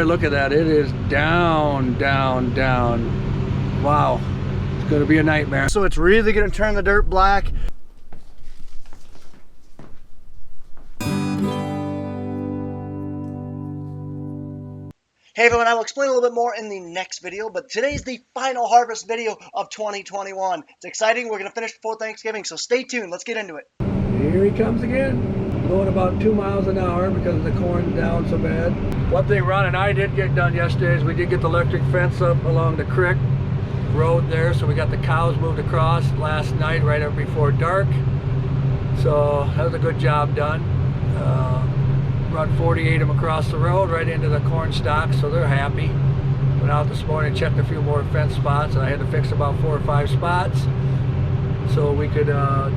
Look at that, it is down, down, down. Wow, it's gonna be a nightmare. So it's really gonna turn the dirt black. Hey everyone, I will explain a little bit more in the next video, but today's the final harvest video of 2021. It's exciting, we're gonna finish before Thanksgiving, so stay tuned, let's get into it. Here he comes again, going about 2 miles an hour because the corn's down so bad. One thing Ron and I did get done yesterday is we did get the electric fence up along the creek road there, so we got the cows moved across last night right up before dark. So that was a good job done. Run 48 of them across the road right into the corn stalk, so they're happy. Went out this morning, checked a few more fence spots, and I had to fix about 4 or 5 spots so we could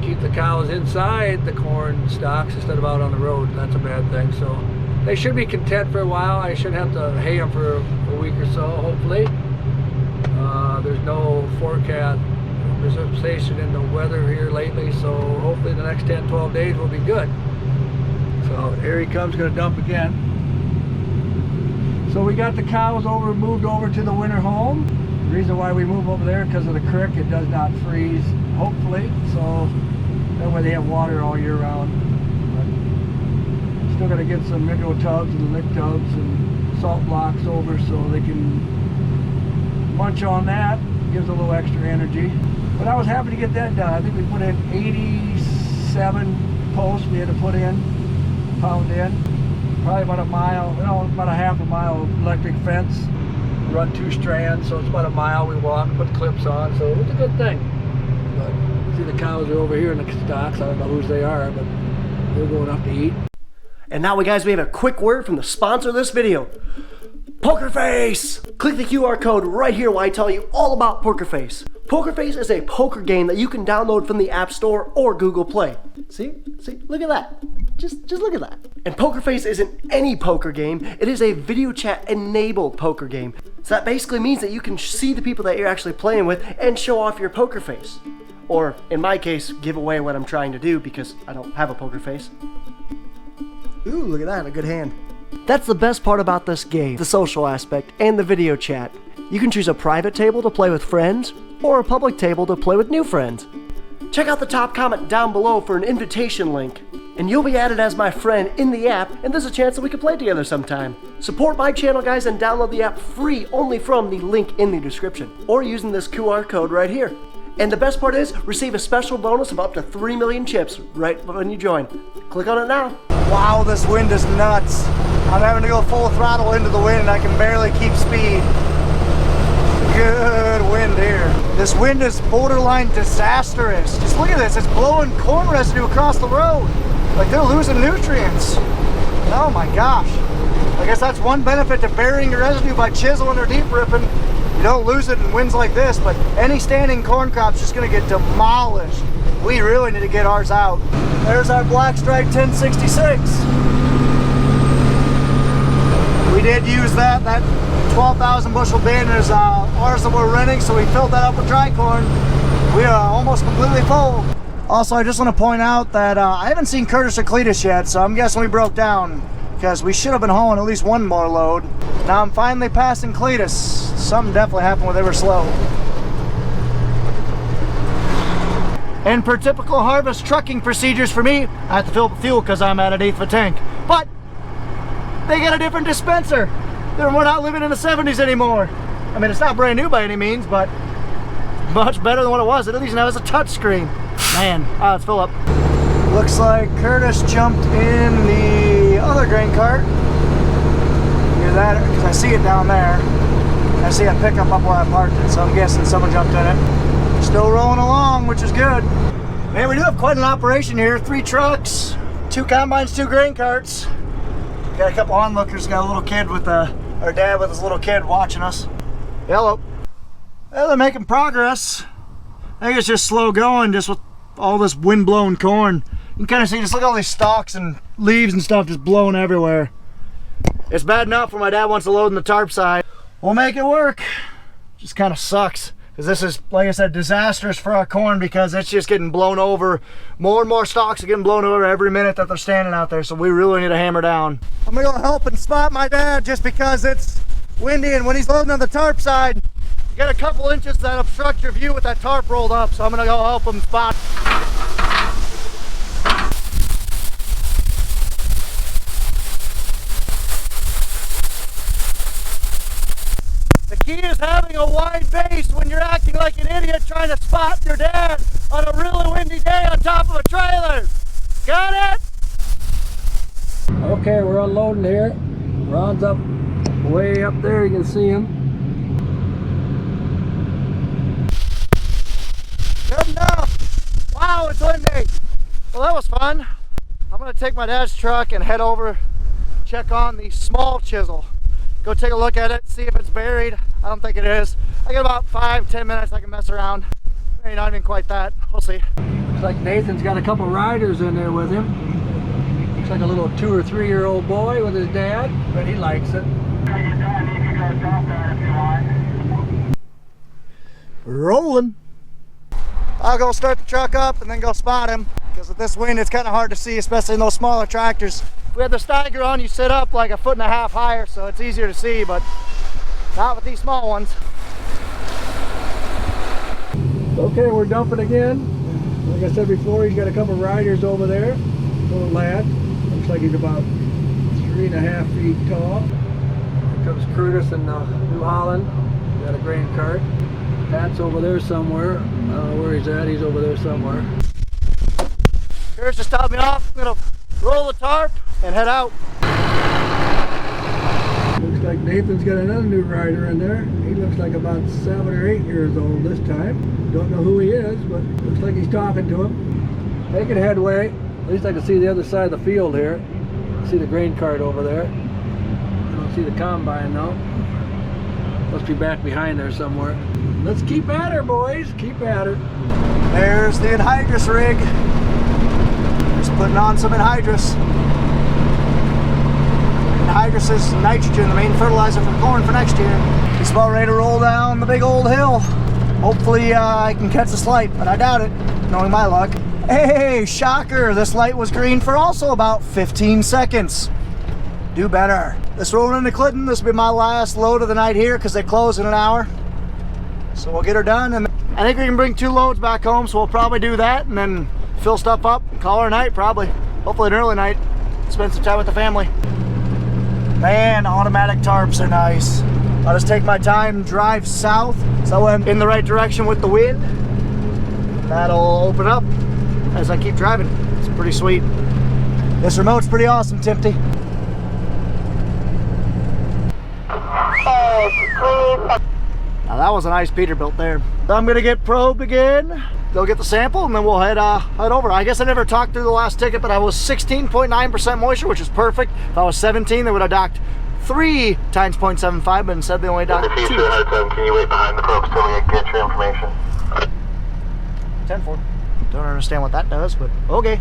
keep the cows inside the corn stalks instead of out on the road. That's a bad thing. So they should be content for a while. I shouldn't have to hay them for a week or so, hopefully. There's no forecast precipitation in the weather here lately, so hopefully the next 10-12 days will be good. So here he comes, gonna dump again. So we got the cows moved over to the winter home. The reason why we move over there because of the creek, it does not freeze, hopefully. So that way they have water all year round. But still gonna get some minnow tubs and lick tubs and salt blocks over so they can munch on that. Gives a little extra energy. But I was happy to get that done. I think we put in 87 posts we had to put in. Pound in, probably about a mile, about a half a mile of electric fence. Run 2 strands, so it's about a mile we walk, put clips on, so it's a good thing. But see, the cows are over here in the stocks. I don't know whose they are, but they're going up to eat. And now, guys, we have a quick word from the sponsor of this video, Poker Face. Click the QR code right here while I tell you all about Poker Face. Poker Face is a poker game that you can download from the App Store or Google Play. See, look at that. Just look at that. And Poker Face isn't any poker game. It is a video chat enabled poker game. So that basically means that you can see the people that you're actually playing with and show off your poker face. Or in my case, give away what I'm trying to do because I don't have a poker face. Ooh, look at that, a good hand. That's the best part about this game, the social aspect and the video chat. You can choose a private table to play with friends or a public table to play with new friends. Check out the top comment down below for an invitation link, and you'll be added as my friend in the app, and there's a chance that we could play together sometime. Support my channel, guys, and download the app free only from the link in the description, or using this QR code right here. And the best part is, receive a special bonus of up to 3 million chips right when you join. Click on it now. Wow, this wind is nuts. I'm having to go full throttle into the wind and I can barely keep speed. Good wind here. This wind is borderline disastrous. Just look at this, it's blowing corn residue across the road. Like they're losing nutrients. Oh my gosh. I guess that's one benefit to burying your residue by chiseling or deep ripping. You don't lose it in winds like this, but any standing corn crop's just gonna get demolished. We really need to get ours out. There's our Black Stripe 1066. We did use that 12,000 bushel bin is ours that we're renting, so we filled that up with dry corn. We are almost completely full. Also, I just want to point out that I haven't seen Curtis or Cletus yet, so I'm guessing we broke down because we should have been hauling at least one more load. Now I'm finally passing Cletus. Something definitely happened when they were slow. And per typical harvest trucking procedures for me, I have to fill up fuel because I'm at 1/8 of a tank. But they got a different dispenser. We're not living in the 70s anymore. I mean, it's not brand new by any means, but much better than what it was. It at least now has a touch screen. Man, let's fill up. Looks like Curtis jumped in the other grain cart. Hear that? Because I see it down there. I see a pickup up where I parked it, so I'm guessing someone jumped in it. Still rolling along, which is good. Man, we do have quite an operation here. 3 trucks, 2 combines, 2 grain carts. Got a couple onlookers, got a little kid with our dad with his little kid watching us. Hello. Well, they're making progress. I think it's just slow going, just with all this wind-blown corn. You can kind of see, just look at all these stalks and leaves and stuff just blowing everywhere. It's bad enough when my dad wants to load in the tarp side. We'll make it work. Just kind of sucks. Because this is, like I said, disastrous for our corn because it's just getting blown over. More and more stalks are getting blown over every minute that they're standing out there, so we really need to hammer down. I'm gonna go help and spot my dad just because it's windy, and when he's loading on the tarp side, you get a couple inches that obstruct your view with that tarp rolled up, so I'm gonna go help him spot. The key is having a wide base when you're acting like an idiot trying to spot your dad on a really windy day on top of a trailer. Got it? Okay, we're unloading here. Ron's up, way up there, you can see him. Good enough. Wow, it's windy. Well, that was fun. I'm gonna take my dad's truck and head over, check on the small chisel. Go take a look at it, see if it's buried. I don't think it is. I got about 5-10 minutes I can mess around. Maybe not even quite that. We'll see. Looks like Nathan's got a couple riders in there with him. Looks like a little 2 or 3 year old boy with his dad, but he likes it. Rolling. I'll go start the truck up and then go spot him, because with this wind it's kind of hard to see, especially in those smaller tractors. If we had the Steiger on, you sit up like 1.5 feet higher, so it's easier to see, but not with these small ones. Okay, we're dumping again. Like I said before, he's got a couple riders over there. Little lad. Looks like he's about 3.5 feet tall. Here comes Curtis in New Holland. Got a grain cart. Pat's over there somewhere. I don't know where he's at. He's over there somewhere. Curtis just stopped me off. I'm gonna roll the tarp and head out. Looks like Nathan's got another new rider in there. He looks like about 7 or 8 years old this time. Don't know who he is, but looks like he's talking to him. Making headway. At least I can see the other side of the field here. See the grain cart over there. I don't see the combine though. Must be back behind there somewhere. Let's keep at her, boys. Keep at her. There's the anhydrous rig. Just putting on some anhydrous. Anhydrous is nitrogen, the main fertilizer for corn for next year. It's about ready to roll down the big old hill. Hopefully I can catch this light, but I doubt it, knowing my luck. Hey, shocker, this light was green for also about 15 seconds. Do better. Let's roll into Clinton. This will be my last load of the night here because they close in an hour. So we'll get her done, and I think we can bring 2 loads back home, so we'll probably do that and then fill stuff up, call her a night probably. Hopefully an early night. Spend some time with the family. Man, automatic tarps are nice. I'll just take my time, drive south, so I'm in the right direction with the wind. That'll open up as I keep driving. It's pretty sweet. This remote's pretty awesome, Timpty. Now that was a nice Peterbilt there. I'm gonna get probed again. Go get the sample and then we'll head over. I guess I never talked through the last ticket, but I was 16.9% moisture, which is perfect. If I was 17, they would have docked 3 times 0.75, but instead they only docked 2. Can you wait behind the probe till we get your information? 10-4. Don't understand what that does, but okay.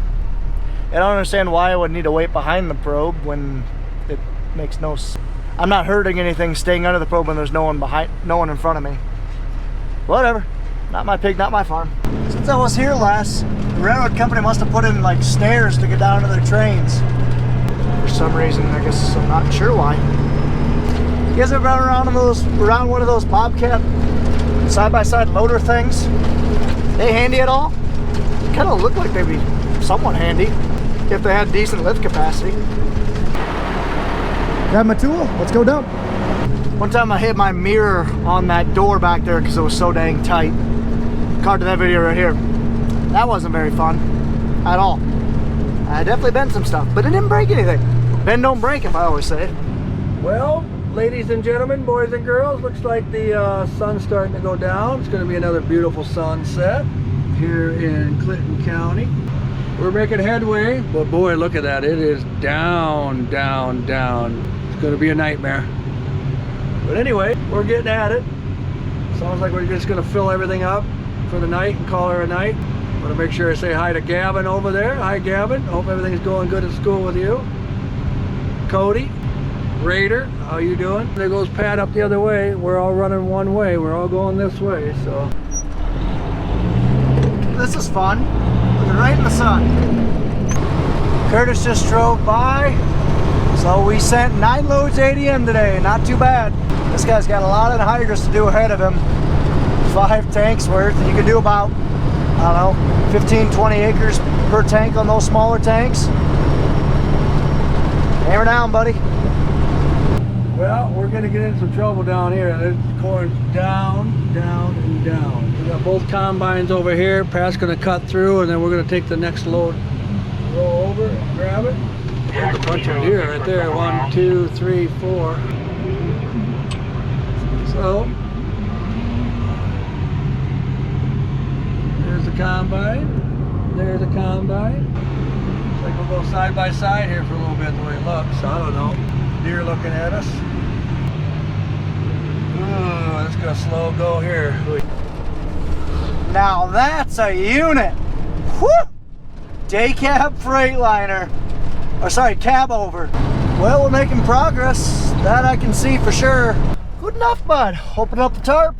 I don't understand why I would need to wait behind the probe when it makes no sense. I'm not hurting anything staying under the probe when there's no one behind, no one in front of me. Whatever. Not my pig, not my farm. Since I was here last, the railroad company must have put in like stairs to get down to their trains. For some reason, I guess I'm not sure why. You guys ever run around one of those Bobcat side-by-side loader things? They handy at all? Kind of look like they'd be somewhat handy if they had decent lift capacity. Grab my tool, let's go dump. One time I hit my mirror on that door back there because it was so dang tight. Card to that video right here. That wasn't very fun at all. I definitely bent some stuff, but it didn't break anything. Bend don't break, if I always say. Well, ladies and gentlemen, boys and girls, looks like the sun's starting to go down. It's going to be another beautiful sunset here in Clinton County. We're making headway, but boy, look at that. It is down, down, down. It's going to be a nightmare. But anyway, we're getting at it. Sounds like we're just going to fill everything up for the night and call her a night. I want to make sure I say hi to Gavin over there. Hi, Gavin. Hope everything's going good at school with you. Cody. Raider, how you doing? There goes Pat up the other way. We're all running one way. We're all going this way, so. This is fun. Looking right in the sun. Curtis just drove by. So we sent 9 loads ADM today. Not too bad. This guy's got a lot of hydrous to do ahead of him. 5 tanks worth. And you can do about, I don't know, 15, 20 acres per tank on those smaller tanks. Hammer down, buddy. Well, we're gonna get into some trouble down here. The corn's down, down, and down. We got both combines over here. Pat's gonna cut through, and then we're gonna take the next load, roll over, and grab it. There's a bunch of deer right there. 1, 2, 3, 4. So there's the combine. There's the combine. Looks like we'll go side by side here for a little bit the way it looks. I don't know. Deer looking at us. Oh, it's gonna slow go here. Now that's a unit. Whew! Day cab Freightliner. Or sorry, cab over. Well, we're making progress. That I can see for sure. Good enough, bud. Open up the tarp.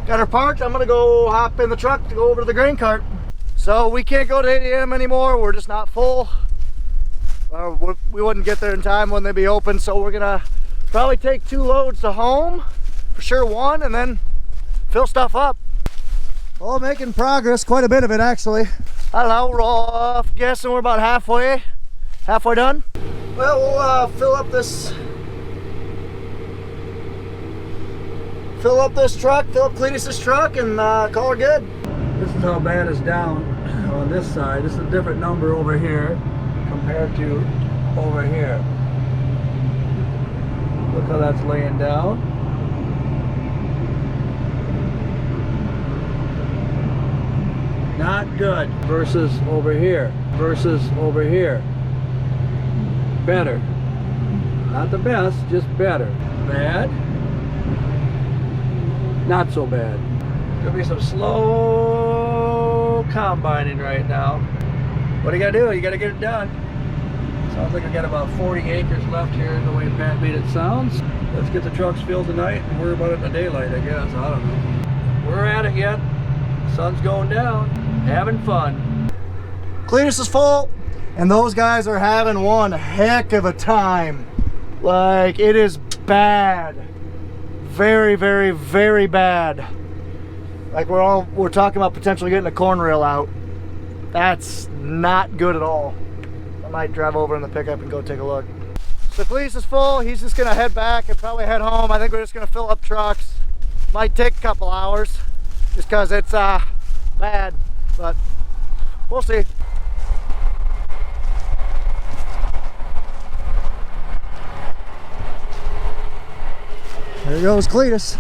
Got her parked. I'm gonna go hop in the truck to go over to the grain cart. So we can't go to ADM anymore. We're just not full. We wouldn't get there in time when they'd be open, so we're gonna probably take 2 loads to home, for sure 1, and then fill stuff up. Well, making progress, quite a bit of it actually. I don't know, we're all guessing we're about halfway done. Well, we'll fill up this truck, fill up Cletus's truck, and call her good. This is how bad it's down on this side. This is a different number over here compared to over here. Look how that's laying down. Not good. Versus over here. Versus over here. Better. Not the best, just better. Bad. Not so bad. There'll be some slow combining right now. What do you gotta do? You gotta get it done. Sounds like I got about 40 acres left here the way Pat made it sounds. Let's get the trucks filled tonight and worry about it in the daylight, I guess. I don't know. We're at it yet. Sun's going down. Having fun. Cletus is full, and those guys are having one heck of a time. Like, it is bad. Very, very, very bad. Like, we're talking about potentially getting a corn reel out. That's not good at all. I might drive over in the pickup and go take a look. So Cletus is full. He's just gonna head back and probably head home. I think we're just gonna fill up trucks. Might take a couple hours just because it's bad, but we'll see. There goes Cletus.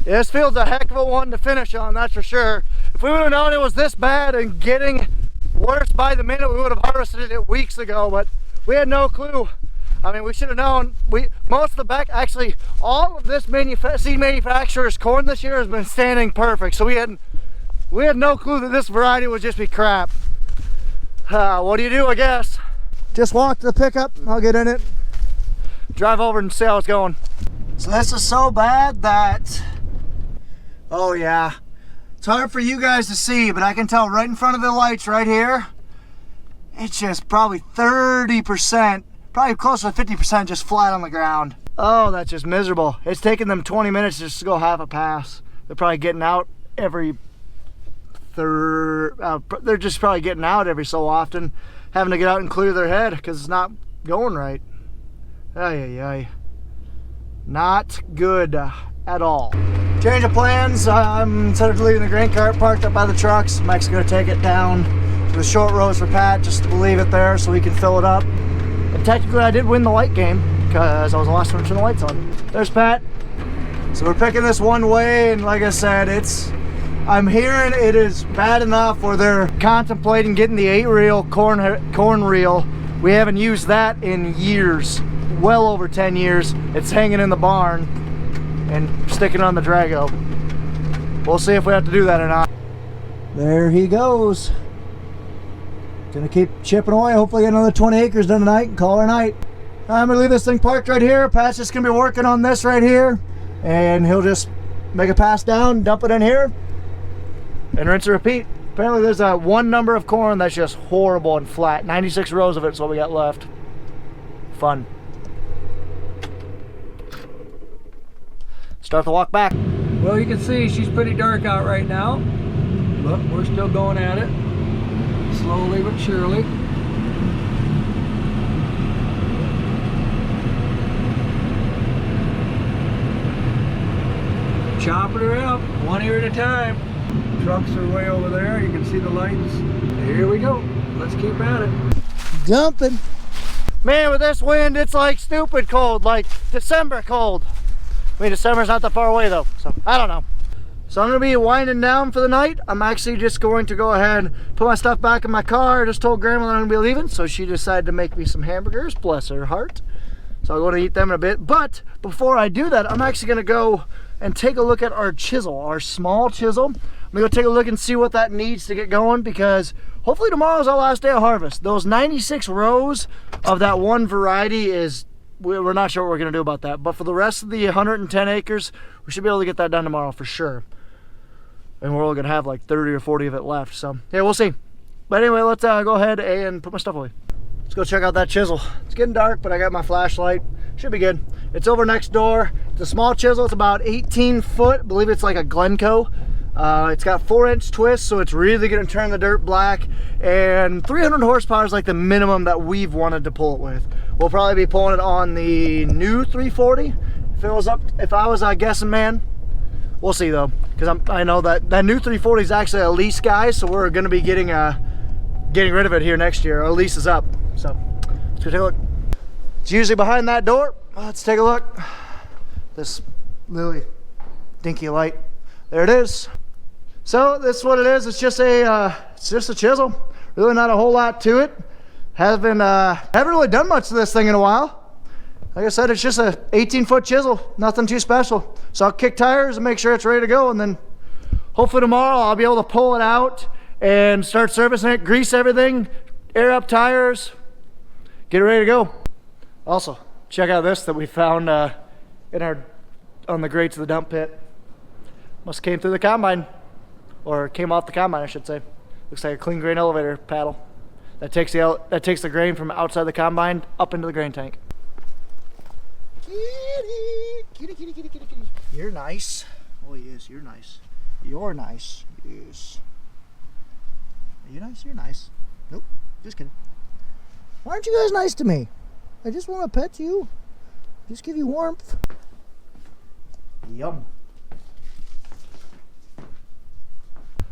Yeah, this field's a heck of a one to finish on, that's for sure. If we would have known it was this bad and getting worse by the minute, we would have harvested it weeks ago, but we had no clue. I mean, we should have known. Most of the actually all of this seed manufacturer's corn this year has been standing perfect, so we had no clue that this variety would just be crap. What do you do, I guess? Just walk to the pickup, I'll get in it, drive over and see how it's going. So this is so bad that, oh yeah, it's hard for you guys to see, but I can tell right in front of the lights right here, it's just probably 30%, probably close to 50% just flat on the ground. Oh, that's just miserable. It's taking them 20 minutes just to go half a pass. They're probably getting out every they're just probably getting out every so often, having to get out and clear their head because it's not going right. Ay, ay, ay. Not good at all. Change of plans. Instead of leaving the grain cart parked up by the trucks, Mike's gonna take it down to the short rows for Pat just to leave it there so he can fill it up. And technically I did win the light game because I was the last one to turn the lights on. There's Pat. So we're picking this one way, and like I said, I'm hearing it is bad enough where they're contemplating getting the 8-reel corn reel. We haven't used that in years, well over 10 years. It's hanging in the barn and sticking on the Drago. We'll see if we have to do that or not. There he goes. Gonna keep chipping away, hopefully get another 20 acres done tonight and call it a night. I'm gonna leave this thing parked right here. Pat's just gonna be working on this right here, and he'll just make a pass down, dump it in here, and rinse and repeat. Apparently there's a one number of corn that's just horrible and flat. 96 rows of it is what we got left. Fun. Start the walk back. Well, you can see she's pretty dark out right now, but we're still going at it, slowly but surely. Chopping her up, one ear at a time. Trucks are way over there, you can see the lights. Here we go, let's keep at it. Dumping. Man, with this wind, it's like stupid cold, like December cold. I mean, December's not that far away though, so I don't know. So I'm gonna be winding down for the night. I'm actually just going to go ahead and put my stuff back in my car. I just told Grandma that I'm gonna be leaving, so she decided to make me some hamburgers, bless her heart. So I'll go to eat them in a bit. But before I do that, I'm actually gonna go and take a look at our chisel, our small chisel. I'm gonna go take a look and see what that needs to get going, because hopefully tomorrow's our last day of harvest. Those 96 rows of that one variety is, we're not sure what we're gonna do about that. But for the rest of the 110 acres, we should be able to get that done tomorrow for sure. And we're only gonna have like 30 or 40 of it left. So yeah, we'll see. But anyway, let's go ahead and put my stuff away. Let's go check out that chisel. It's getting dark, but I got my flashlight. Should be good. It's over next door. It's a small chisel. It's about 18 foot. I believe it's like a Glencoe. It's got 4-inch twists, so it's really gonna turn the dirt black. And 300 horsepower is like the minimum that we've wanted to pull it with. We'll probably be pulling it on the new 340. If I was guessing, man. We'll see though, because I know that new 340 is actually a lease guy, so we're gonna be getting rid of it here next year. Our lease is up, so let's go take a look. It's usually behind that door. Let's take a look. This really dinky light. There it is. So this is what it is. It's just a chisel. Really not a whole lot to it. Haven't really done much to this thing in a while. Like I said, it's just a 18-foot chisel. Nothing too special. So I'll kick tires and make sure it's ready to go, and then hopefully tomorrow I'll be able to pull it out and start servicing it, grease everything, air up tires, get it ready to go. Also, check out this that we found on the grates of the dump pit. Must have came through the combine, or came off the combine, I should say. Looks like a clean grain elevator paddle that takes the grain from outside the combine up into the grain tank. Kitty. You're nice. Oh yes, you're nice. You're nice. Yes. Are you nice? You're nice. Nope. Just kidding. Why aren't you guys nice to me? I just want to pet you. Just give you warmth. Yum.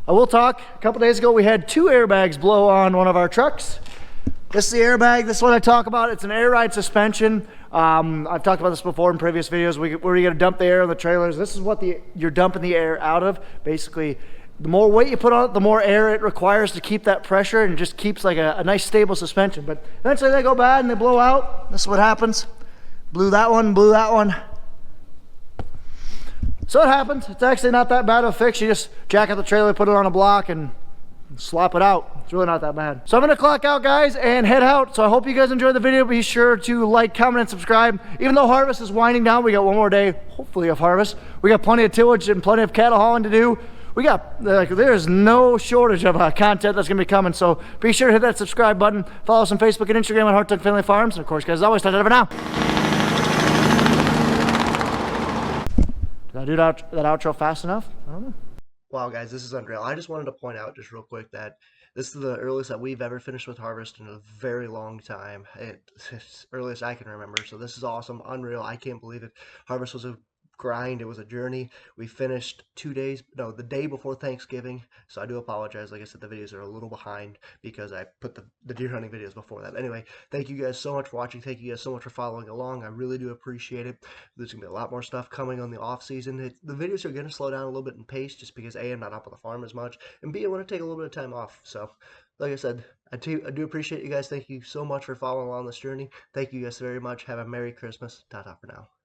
I will talk. A couple days ago, we had 2 airbags blow on one of our trucks. This is the airbag. This is what I talk about. It's an air ride suspension. I've talked about this before in previous videos where you're going to dump the air on the trailers. This is what you're dumping the air out of. Basically, the more weight you put on it, the more air it requires to keep that pressure, and it just keeps like a nice stable suspension. But eventually they go bad and they blow out. This is what happens. Blew that one, blew that one. So it happens. It's actually not that bad of a fix. You just jack up the trailer, put it on a block, and slop it out. It's really not that bad. So I'm gonna clock out, guys, and head out. So I hope you guys enjoyed the video. Be sure to like, comment, and subscribe. Even though harvest is winding down, we got one more day, hopefully, of harvest. We got plenty of tillage and plenty of cattle hauling to do. We got, there's no shortage of content that's gonna be coming. So be sure to hit that subscribe button. Follow us on Facebook and Instagram at Hartung Family Farms. And of course, guys, as always, touch it over now. Did I do that outro fast enough? I don't know. Wow, guys, this is unreal. I just wanted to point out just real quick that this is the earliest that we've ever finished with harvest in a very long time. It's earliest I can remember, so this is awesome, unreal. I can't believe it. Harvest was a grind. It was a journey. We finished the day before Thanksgiving, so I do apologize. Like I said, the videos are a little behind because I put the deer hunting videos before that. Anyway, thank you guys so much for watching. Thank you guys so much for following along. I really do appreciate it. There's gonna be a lot more stuff coming on the off season. The videos are gonna slow down a little bit in pace just because A, I'm not up on the farm as much, and B, I want to take a little bit of time off. So like I said, I do appreciate you guys. Thank you so much for following along this journey. Thank you guys very much. Have a Merry Christmas. Ta-ta for now.